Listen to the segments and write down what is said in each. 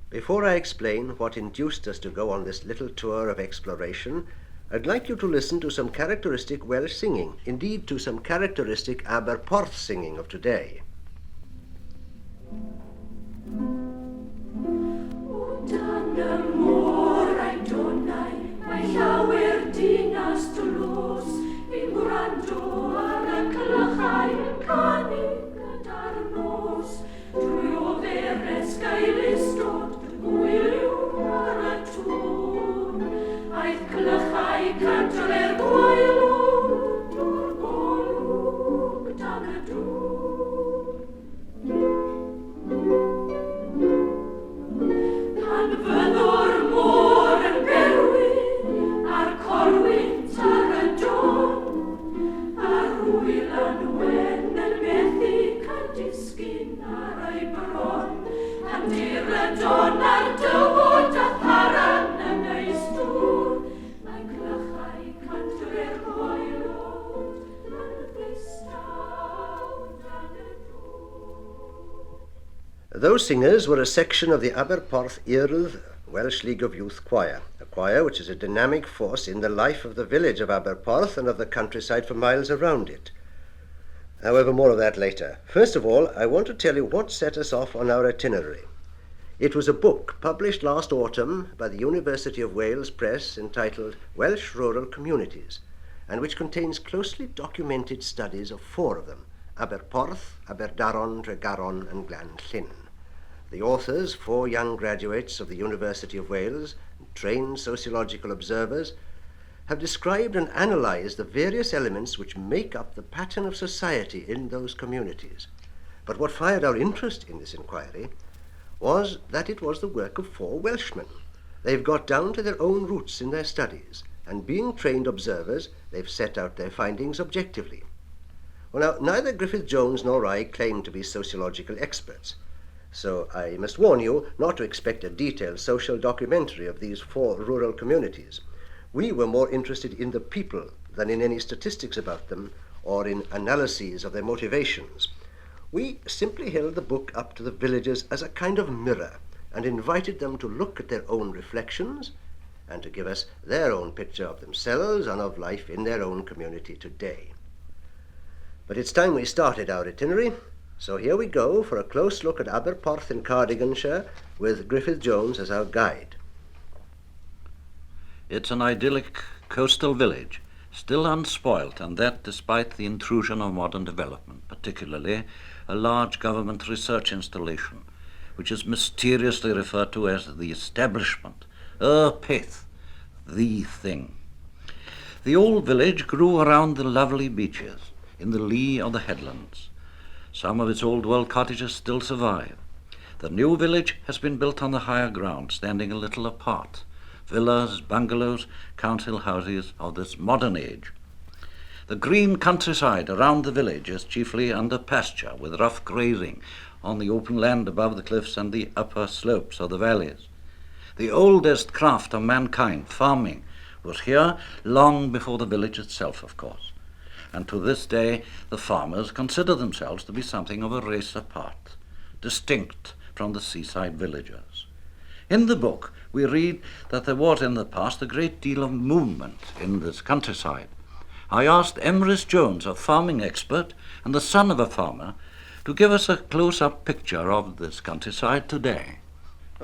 Before I explain what induced us to go on this little tour of exploration, I'd like you to listen to some characteristic Welsh singing, indeed to some characteristic Aberporth singing of today. Those singers were a section of the Aberporth Urdd Welsh League of Youth Choir, a choir which is a dynamic force in the life of the village of Aberporth and of the countryside for miles around it. However, more of that later. First of all, I want to tell you what set us off on our itinerary. It was a book published last autumn by the University of Wales Press entitled Welsh Rural Communities, and which contains closely documented studies of four of them: Aberporth, Aberdaron, Tregaron and Llanllyn. The authors, four young graduates of the University of Wales, trained sociological observers, have described and analysed the various elements which make up the pattern of society in those communities. But what fired our interest in this inquiry was that it was the work of four Welshmen. They've got down to their own roots in their studies, and being trained observers, they've set out their findings objectively. Well, now, neither Griffith Jones nor I claim to be sociological experts, so I must warn you not to expect a detailed social documentary of these four rural communities. We were more interested in the people than in any statistics about them or in analyses of their motivations. We simply held the book up to the villagers as a kind of mirror and invited them to look at their own reflections and to give us their own picture of themselves and of life in their own community today. But it's time we started our itinerary, so here we go for a close look at Aberporth in Cardiganshire with Griffith Jones as our guide. It's an idyllic coastal village, still unspoilt, and that despite the intrusion of modern development, particularly a large government research installation, which is mysteriously referred to as the establishment, peth, the thing. The old village grew around the lovely beaches, in the lee of the headlands. Some of its old world cottages still survive. The new village has been built on the higher ground, standing a little apart. Villas, bungalows, council houses of this modern age. The green countryside around the village is chiefly under pasture, with rough grazing on the open land above the cliffs and the upper slopes of the valleys. The oldest craft of mankind, farming, was here long before the village itself, of course. And to this day the farmers consider themselves to be something of a race apart, distinct from the seaside villagers. In the book we read that there was in the past a great deal of movement in this countryside. I asked Emrys Jones, a farming expert and the son of a farmer, to give us a close-up picture of this countryside today.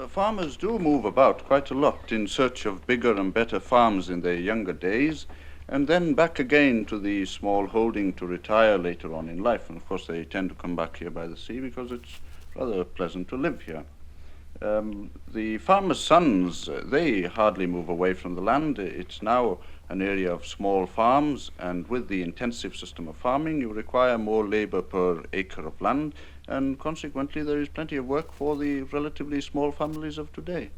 Farmers do move about quite a lot in search of bigger and better farms in their younger days, and then back again to the small holding to retire later on in life. And of course they tend to come back here by the sea because it's rather pleasant to live here. The farmers' sons, they hardly move away from the land. It's now an area of small farms, and with the intensive system of farming you require more labor per acre of land, and consequently there is plenty of work for the relatively small families of today.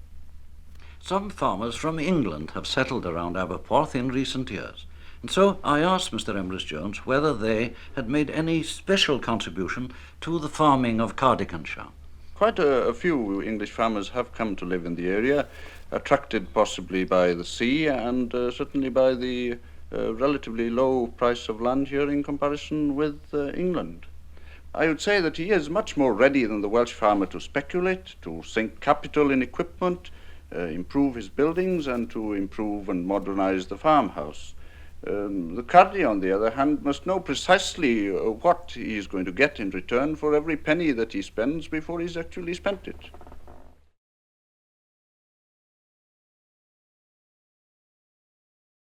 Some farmers from England have settled around Aberporth in recent years, and so I asked Mr. Emrys Jones whether they had made any special contribution to the farming of Cardiganshire. Quite a few English farmers have come to live in the area, attracted possibly by the sea and certainly by the relatively low price of land here in comparison with England. I would say that he is much more ready than the Welsh farmer to speculate, to sink capital in equipment, improve his buildings, and to improve and modernize the farmhouse. The Cardi, on the other hand, must know precisely what he is going to get in return for every penny that he spends before he's actually spent it.